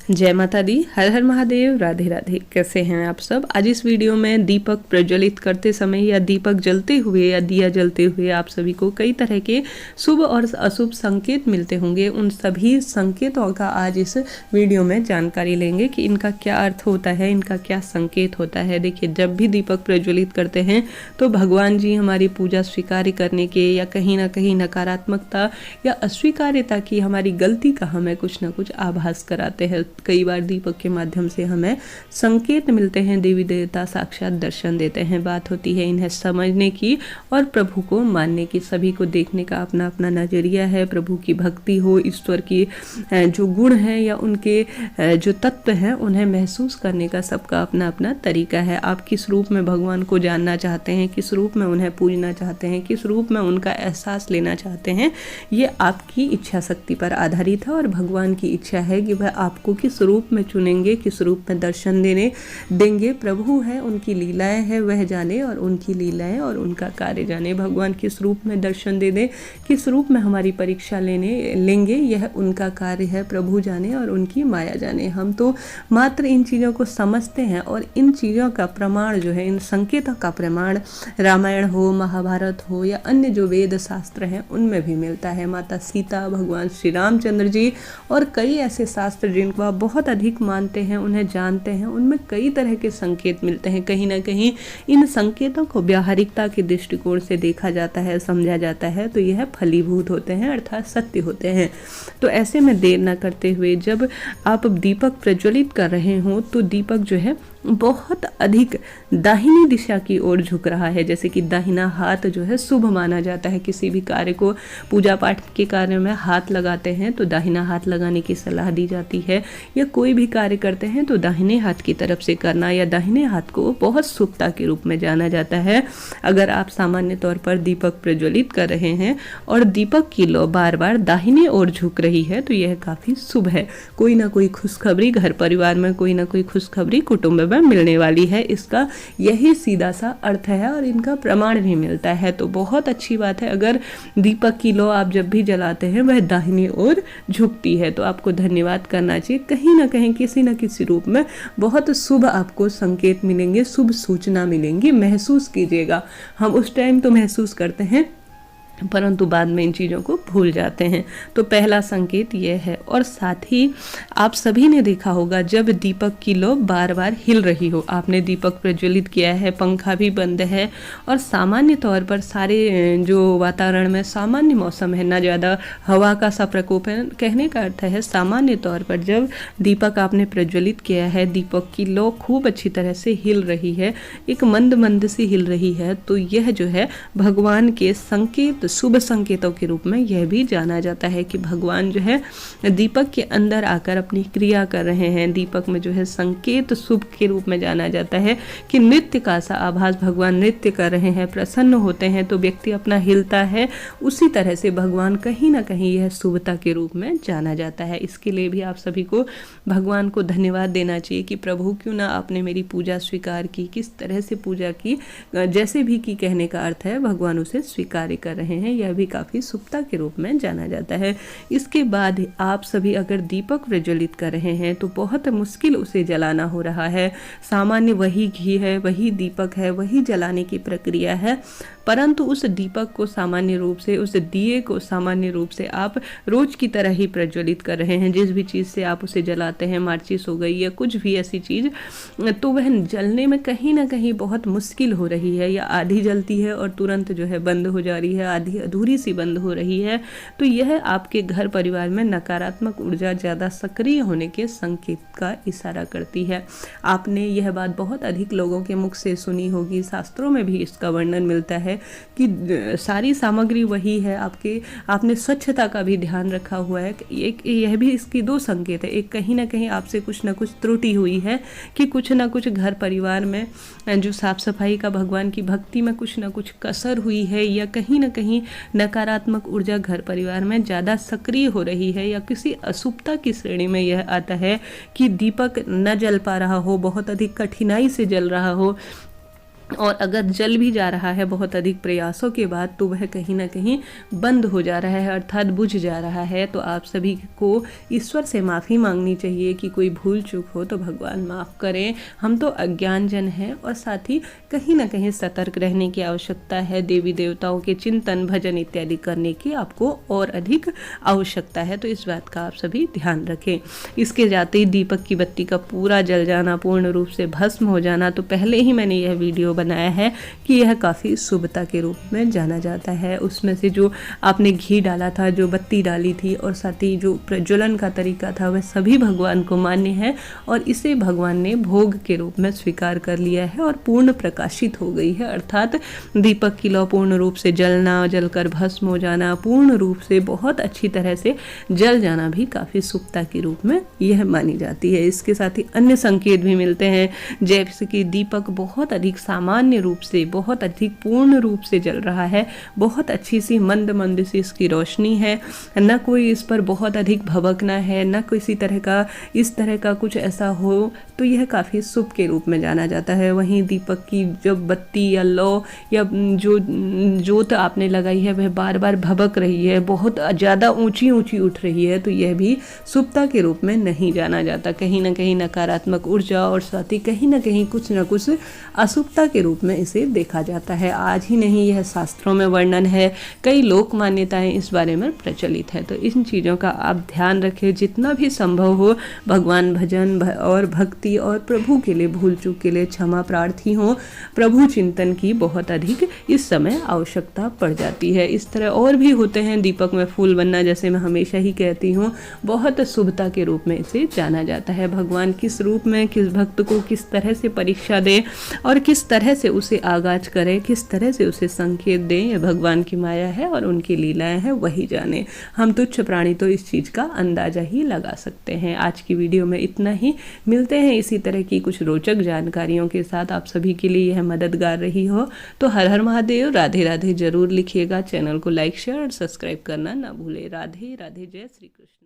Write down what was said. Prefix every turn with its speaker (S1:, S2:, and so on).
S1: जय माता दी। हर हर महादेव। राधे राधे। कैसे हैं आप सब। आज इस वीडियो में दीपक प्रज्वलित करते समय या दीपक जलते हुए या दिया जलते हुए आप सभी को कई तरह के शुभ और अशुभ संकेत मिलते होंगे। उन सभी संकेतों का आज इस वीडियो में जानकारी लेंगे कि इनका क्या अर्थ होता है, इनका क्या संकेत होता है। देखिए, जब भी दीपक प्रज्वलित करते हैं तो भगवान जी हमारी पूजा स्वीकार करने के या कहीं ना कहीं नकारात्मकता या अस्वीकार्यता की हमारी गलती का हमें कुछ ना कुछ आभास कराते हैं। कई बार दीपक के माध्यम से हमें संकेत मिलते हैं, देवी देवता साक्षात दर्शन देते हैं। बात होती है इन्हें समझने की और प्रभु को मानने की। सभी को देखने का अपना अपना नजरिया है। प्रभु की भक्ति हो, ईश्वर की जो गुण है या उनके जो तत्व हैं उन्हें महसूस करने का सबका अपना अपना तरीका है। आप किस रूप में भगवान को जानना चाहते हैं, किस रूप में उन्हें पूजना चाहते हैं, किस रूप में उनका एहसास लेना चाहते हैं, ये आपकी इच्छा शक्ति पर आधारित है। और भगवान की इच्छा है कि वह आपको किस रूप में चुनेंगे, किस रूप में दर्शन देंगे। प्रभु है, उनकी लीलाएं है, वह जाने और उनकी लीलाएं और उनका कार्य जाने। भगवान किस रूप में दर्शन दे दें, किस रूप में हमारी परीक्षा लेंगे, यह उनका कार्य है। प्रभु जाने और उनकी माया जाने। हम तो मात्र इन चीज़ों को समझते हैं और इन चीज़ों का प्रमाण जो है, इन संकेतों का प्रमाण रामायण हो, महाभारत हो या अन्य जो वेद शास्त्र हैं उनमें भी मिलता है। माता सीता, भगवान श्री रामचंद्र जी और कई ऐसे शास्त्र जिनको आप बहुत अधिक मानते हैं, उन्हें जानते हैं, उनमें कई तरह के संकेत मिलते हैं। कहीं ना कहीं इन संकेतों को व्यावहारिकता के दृष्टिकोण से देखा जाता है, समझा जाता है तो यह फलीभूत होते हैं, अर्थात सत्य होते हैं। तो ऐसे में देर न करते हुए जब आप दीपक प्रज्वलित कर रहे हो तो दीपक जो है बहुत अधिक दाहिनी दिशा की ओर झुक रहा है। जैसे कि दाहिना हाथ जो है शुभ माना जाता है। किसी भी कार्य को, पूजा पाठ के कार्य में हाथ लगाते हैं तो दाहिना हाथ लगाने की सलाह दी जाती है। या कोई भी कार्य करते हैं तो दाहिने हाथ की तरफ से करना या दाहिने हाथ को बहुत शुभता के रूप में जाना जाता है। अगर आप सामान्य तौर पर दीपक प्रज्वलित कर रहे हैं और दीपक की लौ बार बार दाहिने ओर झुक रही है तो यह काफ़ी शुभ है। कोई ना कोई खुशखबरी घर परिवार में, कोई ना कोई खुशखबरी कुटुंब में मिलने वाली है। इसका यही सीधा सा अर्थ है और इनका प्रमाण भी मिलता है। तो बहुत अच्छी बात है अगर दीपक की लौ आप जब भी जलाते हैं वह दाहिनी ओर झुकती है तो आपको धन्यवाद करना चाहिए। कहीं ना कहीं किसी न किसी रूप में बहुत शुभ आपको संकेत मिलेंगे, शुभ सूचना मिलेंगी। महसूस कीजिएगा। हम उस टाइम तो महसूस करते हैं परंतु बाद में इन चीज़ों को भूल जाते हैं। तो पहला संकेत यह है। और साथ ही आप सभी ने देखा होगा जब दीपक की लौ बार बार हिल रही हो, आपने दीपक प्रज्वलित किया है, पंखा भी बंद है और सामान्य तौर पर सारे जो वातावरण में सामान्य मौसम है, ना ज़्यादा हवा का सा प्रकोप है। कहने का अर्थ है सामान्य तौर पर जब दीपक आपने प्रज्वलित किया है, दीपक की लौ खूब अच्छी तरह से हिल रही है, एक मंद मंद सी हिल रही है, तो यह जो है भगवान के संकेत, शुभ संकेतों के रूप में यह भी जाना जाता है कि भगवान जो है दीपक के अंदर आकर अपनी क्रिया कर रहे हैं। दीपक में जो है संकेत शुभ के रूप में जाना जाता है कि नृत्य का सा आभास, भगवान नृत्य कर रहे हैं, प्रसन्न होते हैं तो व्यक्ति अपना हिलता है। उसी तरह से भगवान कहीं ना कहीं यह शुभता के रूप में जाना जाता है। इसके लिए भी आप सभी को भगवान को धन्यवाद देना चाहिए कि प्रभु क्यों ना आपने मेरी पूजा स्वीकार की, किस तरह से पूजा की, जैसे भी की कहने का अर्थ है भगवान उसे स्वीकार कर रहे हैं। यह भी काफ़ी शुभता के रूप में जाना जाता है। इसके बाद आप सभी अगर दीपक प्रज्वलित कर रहे हैं तो बहुत मुश्किल उसे जलाना हो रहा है। सामान्य वही घी है, वही दीपक है, वही जलाने की प्रक्रिया है, परंतु उस दीपक को सामान्य रूप से, उस दिए को सामान्य रूप से आप रोज की तरह ही प्रज्वलित कर रहे हैं। जिस भी चीज़ से आप उसे जलाते हैं, माचिस हो गई या कुछ भी ऐसी चीज़, तो वह जलने में कहीं ना कहीं बहुत मुश्किल हो रही है या आधी जलती है और तुरंत जो है बंद हो जा रही है, आधी अधूरी सी बंद हो रही है। तो यह आपके घर परिवार में नकारात्मक ऊर्जा ज़्यादा सक्रिय होने के संकेत का इशारा करती है। आपने यह बात बहुत अधिक लोगों के मुख से सुनी होगी, शास्त्रों में भी इसका वर्णन मिलता है कि सारी सामग्री वही है। आपने स्वच्छता का भी ध्यान रखा हुआ है। एक यह भी इसकी दो संकेत है। एक कहीं ना कहीं आपसे कुछ ना कुछ त्रुटि हुई है कि कुछ ना कुछ घर परिवार में जो साफ सफाई का, भगवान की भक्ति में कुछ ना कुछ कसर हुई है या कहीं ना कहीं नकारात्मक ऊर्जा घर परिवार में ज़्यादा सक्रिय हो रही है या किसी अशुभता की श्रेणी में यह आता है कि दीपक न जल पा रहा हो, बहुत अधिक कठिनाई से जल रहा हो, और अगर जल भी जा रहा है बहुत अधिक प्रयासों के बाद तो वह कहीं ना कहीं बंद हो जा रहा है, अर्थात बुझ जा रहा है। तो आप सभी को ईश्वर से माफ़ी मांगनी चाहिए कि कोई भूल चूक हो तो भगवान माफ़ करें, हम तो अज्ञानजन हैं। और साथ ही कहीं ना कहीं सतर्क रहने की आवश्यकता है, देवी देवताओं के चिंतन भजन इत्यादि करने की आपको और अधिक आवश्यकता है। तो इस बात का आप सभी ध्यान रखें। इसके जाते ही दीपक की बत्ती का पूरा जल जाना, पूर्ण रूप से भस्म हो जाना, तो पहले ही मैंने यह वीडियो बनाया है कि यह काफ़ी शुभता के रूप में जाना जाता है। उसमें से जो आपने घी डाला था, जो बत्ती डाली थी और साथ ही जो प्रज्वलन का तरीका था, वह सभी भगवान को मान्य है और इसे भगवान ने भोग के रूप में स्वीकार कर लिया है और पूर्ण प्रकाशित हो गई है। अर्थात दीपक की लौ पूर्ण रूप से जलना, जलकर भस्म हो जाना, पूर्ण रूप से बहुत अच्छी तरह से जल जाना भी काफ़ी शुभता के रूप में यह मानी जाती है। इसके साथ ही अन्य संकेत भी मिलते हैं, जैसे कि दीपक बहुत अधिक सामान्य रूप से, बहुत अधिक पूर्ण रूप से जल रहा है, बहुत अच्छी सी मंद मंद सी इसकी रोशनी है, न कोई इस पर बहुत अधिक भभकना है, न किसी तरह का इस तरह का कुछ ऐसा हो, तो यह काफ़ी शुभ के रूप में जाना जाता है। वहीं दीपक की जब बत्ती या लौ या जो जोत आपने लगाई है वह बार बार भभक रही है, बहुत ज़्यादा ऊंची ऊंची उठ रही है, तो यह भी शुभता के रूप में नहीं जाना जाता। कहीं ना कहीं नकारात्मक ऊर्जा और साथ ही कहीं ना कहीं कुछ न कुछ अशुभता के रूप में इसे देखा जाता है। आज ही नहीं, यह शास्त्रों में वर्णन है, कई लोक मान्यताएं इस बारे में प्रचलित है। तो इन चीज़ों का आप ध्यान रखें, जितना भी संभव हो भगवान भजन और भक्ति और प्रभु के लिए भूल चूक के लिए क्षमा प्रार्थी हो, प्रभु चिंतन की बहुत अधिक इस समय आवश्यकता पड़ जाती है। इस तरह और भी होते हैं, दीपक में फूल बनना, जैसे मैं हमेशा ही कहती हूँ, बहुत शुभता के रूप में इसे जाना जाता है। भगवान किस रूप में किस भक्त को किस तरह से परीक्षा दे और किस तरह से उसे आगाज करे, किस तरह से उसे संकेत दे, यह भगवान की माया है और उनकी लीलाएं हैं, वही जाने। हम तुच्छ प्राणी तो इस चीज़ का अंदाजा ही लगा सकते हैं। आज की वीडियो में इतना ही, मिलते हैं इसी तरह की कुछ रोचक जानकारियों के साथ। आप सभी के लिए यह मददगार रही हो तो हर हर महादेव, राधे राधे जरूर लिखिएगा। चैनल को लाइक शेयर और सब्सक्राइब करना ना भूले। राधे राधे, जय श्री कृष्ण।